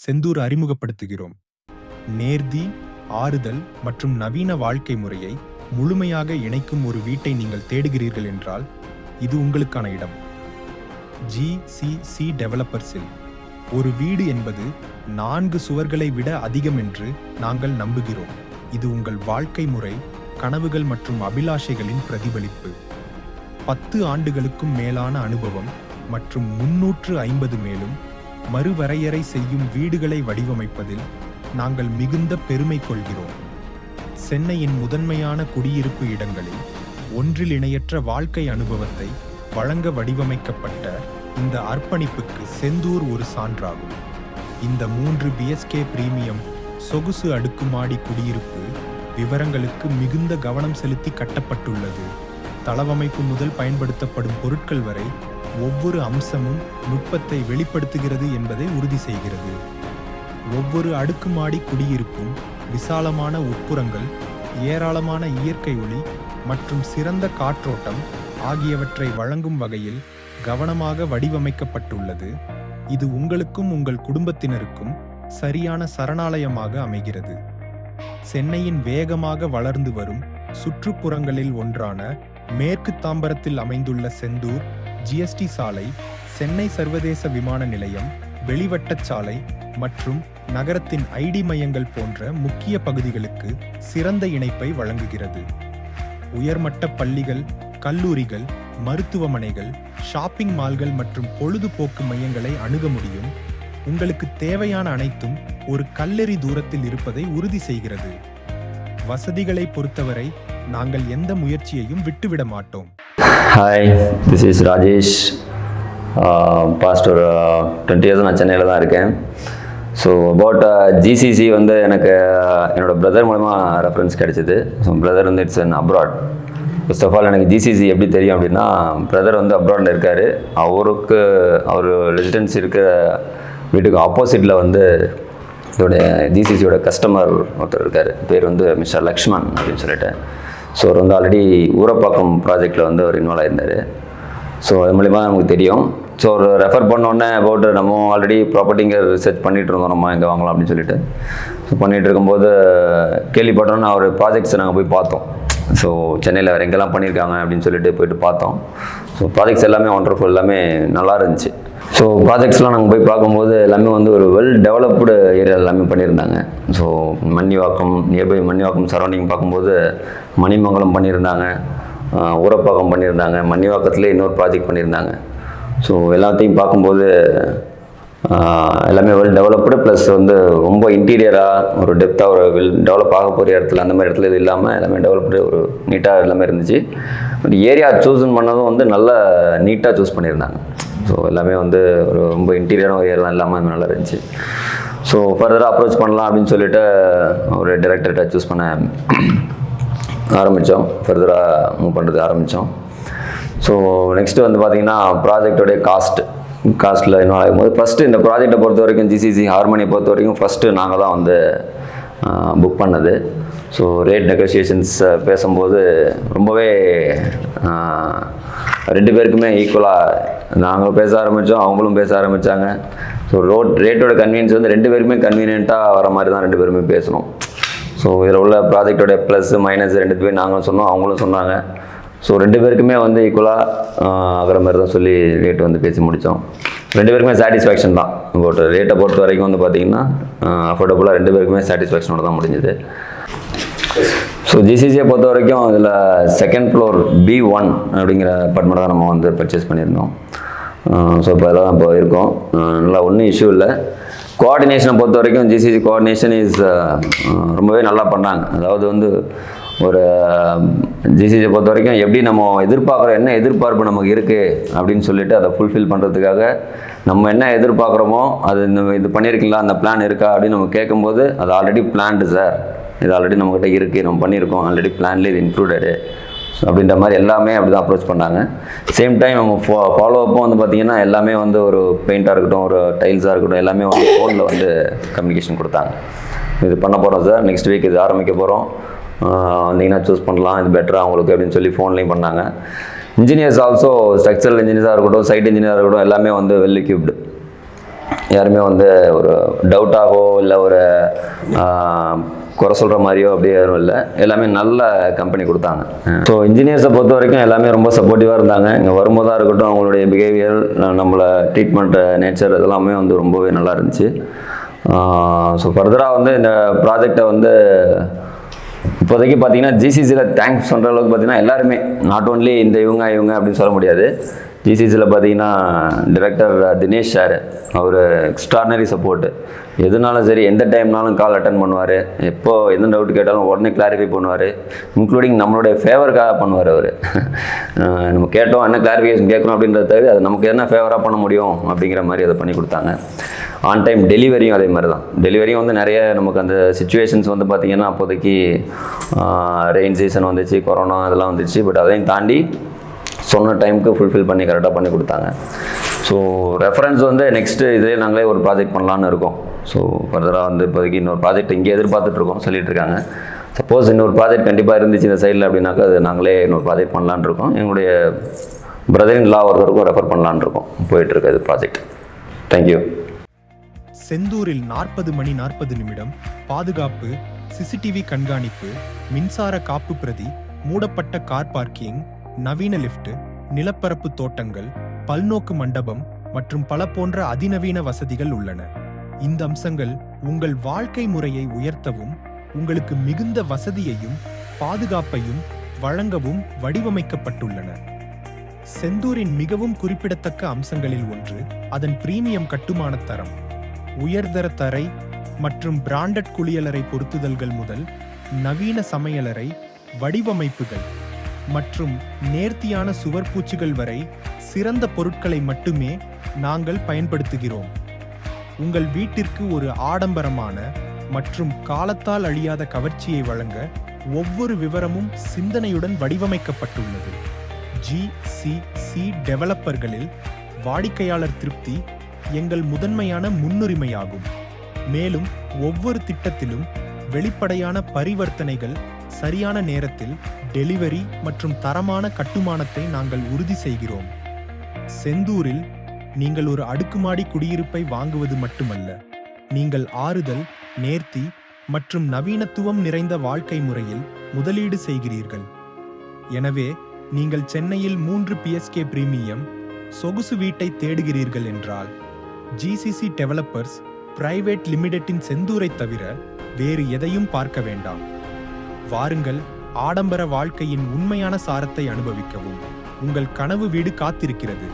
செந்தூர் அறிமுகப்படுத்துகிறோம். நேர்த்தி, ஆறுதல் மற்றும் நவீன வாழ்க்கை முறையை முழுமையாக இணைக்கும் ஒரு வீட்டை நீங்கள் தேடுகிறீர்கள் என்றால் இது உங்களுக்கான இடம். GCC டெவலப்பர்ஸில் ஒரு வீடு என்பது 4 சுவர்களை விட அதிகம் என்று நாங்கள் நம்புகிறோம். இது உங்கள் வாழ்க்கை முறை, கனவுகள் மற்றும் அபிலாஷைகளின் பிரதிபலிப்பு. 10 ஆண்டுகளுக்கும் மேலான அனுபவம் மற்றும் 350 மேலும் மறுவரையறை செய்யும் வீடுகளை வடிவமைப்பதில் நாங்கள் மிகுந்த பெருமை கொள்கிறோம். சென்னையின் முதன்மையான குடியிருப்பு இடங்களில் ஒன்றில் இணையற்ற வாழ்க்கை அனுபவத்தை வழங்க வடிவமைக்கப்பட்ட இந்த அர்ப்பணிப்புக்கு செந்தூர் ஒரு சான்றாகும். இந்த 3 BHK பிரீமியம் சொகுசு அடுக்குமாடி குடியிருப்பு விவரங்களுக்கு மிகுந்த கவனம் செலுத்தி கட்டப்பட்டுள்ளது. தளவமைப்பு முதல் பயன்படுத்தப்படும் பொருட்கள் வரை ஒவ்வொரு அம்சமும் நுட்பத்தை வெளிப்படுத்துகிறது என்பதை உறுதி செய்கிறது. ஒவ்வொரு அடுக்குமாடி குடியிருப்பும் விசாலமான உட்புறங்கள், ஏராளமான இயற்கை ஒளி மற்றும் சிறந்த காற்றோட்டம் ஆகியவற்றை வழங்கும் வகையில் கவனமாக வடிவமைக்கப்பட்டுள்ளது. இது உங்களுக்கும் உங்கள் குடும்பத்தினருக்கும் சரியான சரணாலயமாக அமைகிறது. சென்னையின் வேகமாக வளர்ந்து வரும் சுற்றுப்புறங்களில் ஒன்றான மேற்கு தாம்பரத்தில் அமைந்துள்ள செந்தூர் GST சாலை, சென்னை சர்வதேச விமான நிலையம், வெளிவட்டச் சாலை மற்றும் நகரத்தின் ID மையங்கள் போன்ற முக்கிய பகுதிகளுக்கு சிறந்த இணைப்பை வழங்குகிறது. உயர்மட்ட பள்ளிகள், கல்லூரிகள், மருத்துவமனைகள், ஷாப்பிங் மால்கள் மற்றும் பொழுதுபோக்கு மையங்களை அணுக முடியும். உங்களுக்கு தேவையான அனைத்தும் ஒரு கல்லெறி தூரத்தில் இருப்பதை உறுதி செய்கிறது. வசதிகளை பொறுத்தவரை நாங்கள் எந்த முயற்சியையும் விட்டுவிட மாட்டோம். Hi, this is Rajesh. Past ஒரு 20 இயர்ஸ் நான் சென்னையில் தான் இருக்கேன். ஸோ அபவுட் GCC வந்து எனக்கு என்னோடய பிரதர் மூலமாக ரெஃபரன்ஸ் கிடைச்சிது. ஸோ பிரதர் வந்து it's an abroad. First of all எனக்கு GCC எப்படி தெரியும் அப்படின்னா, பிரதர் வந்து அப்ராடில் இருக்கார். அவர் ரெசிடென்சி இருக்கிற வீட்டுக்கு ஆப்போசிட்டில் வந்து இதோடைய GCCயோட கஸ்டமர் ஒருத்தர் இருக்கார். பேர் வந்து மிஸ்டர் லக்ஷ்மன் அப்படின்னு சொல்லிட்டு. ஸோ அவர் வந்து ஆல்ரெடி ஊரப்பாக்கம் ப்ராஜெக்டில் வந்து அவர் இன்வால்வ் ஆயிருந்தார். ஸோ அது மூலிமா நமக்கு தெரியும். ஸோ ஒரு ரெஃபர் பண்ணோடனே அபவுட் நம்ம ஆல்ரெடி ப்ராப்பர்ட்டிங்க ரிசர்ச் பண்ணிகிட்டு இருந்தோம், நம்ம எங்கே வாங்கலாம் அப்படின்னு சொல்லிட்டு. ஸோ பண்ணிகிட்டு இருக்கும்போது கேள்விப்பட்டோன்னா அவர் ப்ராஜெக்ட்ஸை நாங்கள் போய் பார்த்தோம். ஸோ சென்னையில் வேறு எங்கெல்லாம் பண்ணியிருக்காங்க அப்படின்னு சொல்லிட்டு போயிட்டு பார்த்தோம். ஸோ ப்ராஜெக்ட்ஸ் எல்லாமே ஒண்டர்ஃபுல், எல்லாமே நல்லா இருந்துச்சு. ஸோ ப்ராஜெக்ட்ஸ்லாம் நாங்கள் போய் பார்க்கும்போது எல்லாமே வந்து ஒரு வெல் டெவலப்டு ஏரியா எல்லாமே பண்ணியிருந்தாங்க. So Mannivakkam, nearby Mannivakkam surrounding பார்க்கும்போது மணிமங்கலம் பண்ணியிருந்தாங்க, ஊரப்பாக்கம் பண்ணியிருந்தாங்க, மன்னிவாக்கத்துலேயே இன்னொரு ப்ராஜெக்ட் பண்ணியிருந்தாங்க. ஸோ எல்லாத்தையும் பார்க்கும்போது எல்லாமே வெல் டெவலப்டு, ப்ளஸ் வந்து ரொம்ப இன்டீரியராக ஒரு டெப்த்தாக ஒரு வெல் டெவலப் ஆக போகிற இடத்துல அந்த மாதிரி இடத்துல இது இல்லாமல் எல்லாமே டெவலப்டு ஒரு நீட்டாக எல்லாமே இருந்துச்சு. பட் ஏரியா சூஸன் பண்ணதும் வந்து நல்ல நீட்டாக சூஸ் பண்ணியிருந்தாங்க. ஸோ எல்லாமே வந்து ஒரு ரொம்ப இன்டீரியரான ஒரு ஏரியாலாம் இல்லாமல் நல்லா இருந்துச்சு. ஸோ ஃபர்தராக அப்ரோச் பண்ணலாம் அப்படின்னு சொல்லிட்டு ஒரு டைரக்டர்கிட்ட சூஸ் பண்ண ஆரம்பித்தோம். ஃபர்தராக மூவ் பண்ணுறது ஆரம்பித்தோம். ஸோ நெக்ஸ்ட்டு வந்து பார்த்திங்கன்னா ப்ராஜெக்டோடைய காஸ்ட்டில் இன்னும் ஆகும்போது ஃபஸ்ட்டு இந்த ப்ராஜெக்டை பொறுத்த வரைக்கும் GCC ஹார்மோனியை பொறுத்த வரைக்கும் ஃபஸ்ட்டு நாங்கள் தான் வந்து புக் பண்ணது. ஸோ ரேட் நெகோசியேஷன்ஸ் பேசும்போது ரொம்பவே 2 பேருக்குமே ஈக்குவலாக நாங்கள் பேச ஆரம்பித்தோம், அவங்களும் பேச ஆரம்பித்தாங்க. ஸோ ரேட்டோட கன்வீனியன்ஸ் வந்து 2 பேருமே கன்வீனியண்ட்டாக வர மாதிரி தான் 2 பேருமே பேசணும். ஸோ இதில் உள்ள ப்ராஜெக்டோடைய ப்ளஸ் மைனஸ் 2 பேரும் நாங்களும் சொன்னோம், அவங்களும் சொன்னாங்க. ஸோ 2 பேருக்குமே வந்து ஈக்குவலாக ஆகிற மாதிரி தான் சொல்லி ரேட்டு வந்து பேசி முடித்தோம். 2 பேருக்குமே சாட்டிஸ்ஃபேக்ஷன் தான். இப்போ ரேட்டை பொறுத்த வரைக்கும் வந்து பார்த்திங்கன்னா அஃபோர்டபுளாக 2 பேருக்குமே சாட்டிஸ்ஃபேக்ஷனோட தான் முடிஞ்சுது. ஸோ GCCயை பொறுத்த வரைக்கும் இதில் செகண்ட் ஃப்ளோர் B1 அப்படிங்கிற அப்பார்ட்மெண்ட் தான் நம்ம வந்து பர்ச்சேஸ் பண்ணியிருந்தோம். ஸோ இப்போ அதெல்லாம் இப்போ இருக்கோம், நல்லா ஒன்றும் இஷ்யூ இல்லை. கோஆர்டினேஷனை பொறுத்த வரைக்கும் GCC கோஆர்டினேஷன் இஸ் ரொம்பவே நல்லா பண்ணாங்க. அதாவது வந்து ஒரு GCCயை பொறுத்த வரைக்கும் எப்படி நம்ம எதிர்பார்க்குறோம், என்ன எதிர்பார்ப்பு நமக்கு இருக்குது அப்படின்னு சொல்லிட்டு அதை ஃபுல்ஃபில் பண்ணுறதுக்காக நம்ம என்ன எதிர்பார்க்குறோமோ அது இது பண்ணியிருக்கீங்களா, அந்த பிளான் இருக்கா அப்படின்னு நம்ம கேட்கும்போது அது ஆல்ரெடி பிளான்டு சார், இது ஆல்ரெடி நம்மக்கிட்ட இருக்குது, நம்ம பண்ணியிருக்கோம், ஆல்ரெடி பிளான்லேயே இது இன்க்ளூடடு அப்படின்ற மாதிரி எல்லாமே அப்படி தான் அப்ரோச் பண்ணாங்க. சேம் டைம் நம்ம ஃபாலோ அப்பும் வந்து பார்த்திங்கன்னா எல்லாமே வந்து ஒரு பெயிண்ட்டாக இருக்கட்டும், ஒரு டைல்ஸாக இருக்கட்டும், எல்லாமே வந்து ஃபோனில் வந்து கம்யூனிகேஷன் கொடுத்தாங்க. இது பண்ண போகிறோம் சார், நெக்ஸ்ட் வீக் இது ஆரம்பிக்க போகிறோம், வந்தீங்கன்னா சூஸ் பண்ணலாம், இது பெட்டராக அவங்களுக்கு அப்படின்னு சொல்லி ஃபோன்லேயும் பண்ணாங்க. இன்ஜினியர்ஸ் ஆல்சோ, ஸ்ட்ரக்சரல் இன்ஜினியர்ஸாக இருக்கட்டும், சைட் இன்ஜினியராக இருக்கட்டும், எல்லாமே வந்து வெல் எக்யூப்டு. யாருமே வந்து ஒரு டவுட்டாகவோ இல்லை ஒரு குறை சொல்கிற மாதிரியோ அப்படியே யாரும் இல்லை. எல்லாமே நல்ல கம்பெனி கொடுத்தாங்க. ஸோ இன்ஜினியர்ஸை பொறுத்த வரைக்கும் எல்லாமே ரொம்ப சப்போர்ட்டிவாக இருந்தாங்க. இங்கே வரும்போதாக இருக்கட்டும், அவங்களுடைய பிஹேவியர், நம்மளை ட்ரீட்மெண்ட் நேச்சர் இதெல்லாமே வந்து ரொம்பவே நல்லா இருந்துச்சு. ஸோ ஃபர்தராக வந்து இந்த ப்ராஜெக்டை வந்து இப்போதைக்கு பார்த்தீங்கன்னா ஜிசிசியில் தேங்க்ஸ் சொல்கிற அளவுக்கு பார்த்தீங்கன்னா எல்லாருமே, நாட் ஓன்லி இந்த இவங்க அப்படின்னு சொல்ல முடியாது. ஜிசிசியில் பார்த்தீங்கன்னா டைரக்டர் தினேஷ் சார், அவர் எக்ஸ்ட்ரானரி சப்போர்ட்டு. எதுனாலும் சரி, எந்த டைம்னாலும் கால் அட்டன் பண்ணுவார். எப்போ எந்த டவுட் கேட்டாலும் உடனே கிளாரிஃபை பண்ணுவார். இன்க்ளூடிங் நம்மளுடைய ஃபேவருக்காக பண்ணுவார் அவர். நம்ம கேட்டோம் என்ன கிளாரிஃபிகேஷன் கேட்கணும் அப்படின்றத தவிர அது நமக்கு என்ன ஃபேவராக பண்ண முடியும் அப்படிங்கிற மாதிரி அதை பண்ணி கொடுத்தாங்க. ஆன் டைம் டெலிவரியும் அதே மாதிரி தான். டெலிவரியும் வந்து நிறைய நமக்கு அந்த சுச்சுவேஷன்ஸ் வந்து பார்த்திங்கன்னா அப்போதைக்கு ரெயின் சீசன் வந்துச்சு, கொரோனா அதெல்லாம் வந்துச்சு. பட் அதையும் தாண்டி சொன்ன டைமுக்கு ஃபுல்ஃபில் பண்ணி கரெக்டாக பண்ணி கொடுத்தாங்க. ஸோ ரெஃபரன்ஸ் வந்து நெக்ஸ்ட்டு இதிலே நாங்களே ஒரு ப்ராஜெக்ட் பண்ணலான்னு இருக்கோம். ஸோ ஃபர்தராக வந்து இப்போதைக்கு இன்னொரு ப்ராஜெக்ட் இங்கே எதிர்பார்த்துட்ருக்கோம், சொல்லிட்டு இருக்காங்க. சப்போஸ் இன்னொரு ப்ராஜெக்ட் கண்டிப்பாக இருந்துச்சு இந்த சைடில் அப்படின்னாக்கா அது நாங்களே இன்னொரு ப்ராஜெக்ட் பண்ணலான்னு இருக்கோம். எங்களுடைய பிரதர் இன் லா ஒருத்தருக்கும் ரெஃபர் பண்ணலான்னு இருக்கோம். போயிட்டுருக்கு அது ப்ராஜெக்ட். தேங்க்யூ. செந்தூரில் 40 மணி 40 நிமிடம் பாதுகாப்பு, சிசிடிவி கண்காணிப்பு, மின்சார காப்பு பிரதி, மூடப்பட்ட கார் பார்க்கிங், நவீன லிஃப்ட், நிலப்பரப்பு தோட்டங்கள், பல்நோக்கு மண்டபம் மற்றும் பல போன்ற அதிநவீன வசதிகள் உள்ளன. இந்த அம்சங்கள் உங்கள் வாழ்க்கை முறையை உயர்த்தவும் உங்களுக்கு மிகுந்த வசதியையும் பாதுகாப்பையும் வழங்கவும் வடிவமைக்கப்பட்டுள்ளன. செந்தூரின் மிகவும் குறிப்பிடத்தக்க அம்சங்களில் ஒன்று அதன் பிரீமியம் கட்டுமான தரம். உயர்தர தரை மற்றும் பிராண்டட் குளியலறை பொருத்துதல்கள் முதல் நவீன சமையலறை வடிவமைப்புகள் மற்றும் நேர்த்தியான சுவர்பூச்சுகள் வரை சிறந்த பொருட்களை மட்டுமே நாங்கள் பயன்படுத்துகிறோம். உங்கள் வீட்டிற்கு ஒரு ஆடம்பரமான மற்றும் காலத்தால் அழியாத கவர்ச்சியை வழங்க ஒவ்வொரு விவரமும் சிந்தனையுடன் வடிவமைக்கப்பட்டுள்ளது. ஜிசிசி டெவலப்பர்களில் வாடிக்கையாளர் திருப்தி எங்கள் முதன்மையான முன்னுரிமையாகும். மேலும் ஒவ்வொரு திட்டத்திலும் வெளிப்படையான பரிவர்த்தனைகள், சரியான நேரத்தில் டெலிவரி மற்றும் தரமான கட்டுமானத்தை நாங்கள் உறுதி செய்கிறோம். செந்தூரில் நீங்கள் ஒரு அடுக்குமாடி குடியிருப்பை வாங்குவது மட்டுமல்ல, நீங்கள் ஆறுதல், நேர்த்தி மற்றும் நவீனத்துவம் நிறைந்த வாழ்க்கை முறையில் முதலீடு செய்கிறீர்கள். எனவே நீங்கள் சென்னையில் 3 PSK பிரீமியம் சொகுசு வீட்டை தேடுகிறீர்கள் என்றால் ஜிசிசி டெவலப்பர்ஸ் பிரைவேட் லிமிடெட்டின் செந்தூரை தவிர வேறு எதையும் பார்க்க வேண்டாம். வாருங்கள், ஆடம்பர வாழ்க்கையின் உண்மையான சாரத்தை அனுபவிக்கவும். உங்கள் கனவு வீடு காத்திருக்கிறது.